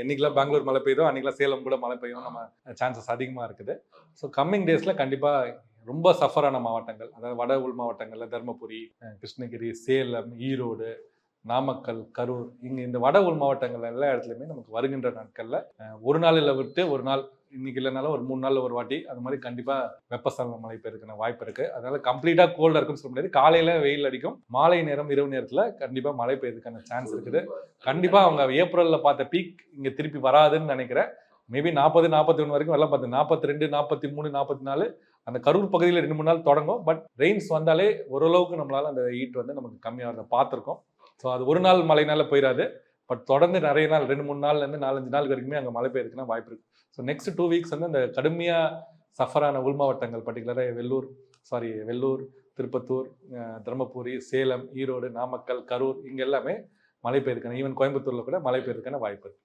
என்னைக்கெல்லாம் பெங்களூர் மழை பெய்யுதோ அன்னைக்கெல்லாம் சேலம் கூட மழை பெய்யும் நம்ம சான்சஸ் அதிகமாக இருக்குது. ஸோ கம்மிங் டேஸில் கண்டிப்பாக ரொம்ப சஃபரான மாவட்டங்கள், அதாவது வட உள் மாவட்டங்களில் தருமபுரி, கிருஷ்ணகிரி, சேலம், ஈரோடு, நாமக்கல், கரூர், இந்த வட உள் மாவட்டங்கள் எல்லா இடத்துலையுமே நமக்கு வருகின்ற நாட்களில் ஒரு நாளில் விட்டு ஒரு நாள், இன்னைக்கு இல்லைனாலும் ஒரு 3 நாள்ல ஒரு வாட்டி அது மாதிரி கண்டிப்பாக வெப்பசலன மழை பெய்யறதுக்கான வாய்ப்பு இருக்குது. அதனால கம்ப்ளீட்டாக கோல்டாக இருக்குன்னு சொல்ல முடியாது. காலையில் வெயில் அடிக்கும், மாலை நேரம் இரவு நேரத்தில் கண்டிப்பாக மழை பெய்யறதுக்கான சான்ஸ் இருக்குது. கண்டிப்பாக அவங்க ஏப்ரலில் பார்த்த பீக் இங்கே திருப்பி வராதுன்னு நினைக்கிறேன். மேபி 40, 41 வரைக்கும் எல்லாம் பார்த்து 42, 43, 44 அந்த கரூர் பகுதியில் 2-3 நாள் தொடங்கும். பட் ரெயின்ஸ் வந்தாலே ஓரளவுக்கு நம்மளால அந்த ஹீட் வந்து நமக்கு கம்மியாக பார்த்துருக்கோம். ஸோ அது ஒரு நாள் மழைனால போயிடாது. பட் தொடர்ந்து நிறைய நாள் 2-3 நாள்லேருந்து 4-5 நாள் வரைக்குமே அங்கே மழை பெய்யறதுக்குன்னா வாய்ப்பு இருக்குது. ஸோ நெக்ஸ்ட் 2 வீக்ஸ் வந்து அந்த கடுமையாக சஃபரான உள் மாவட்டங்கள், பர்டிகுலராக வெள்ளூர், திருப்பத்தூர், தருமபுரி, சேலம், ஈரோடு, நாமக்கல், கரூர் இங்கே எல்லாமே மழை பெய்யறதுக்கான, ஈவன் கோயம்புத்தூரில் கூட மழை பெய்யறதுக்கான வாய்ப்பு இருக்குது.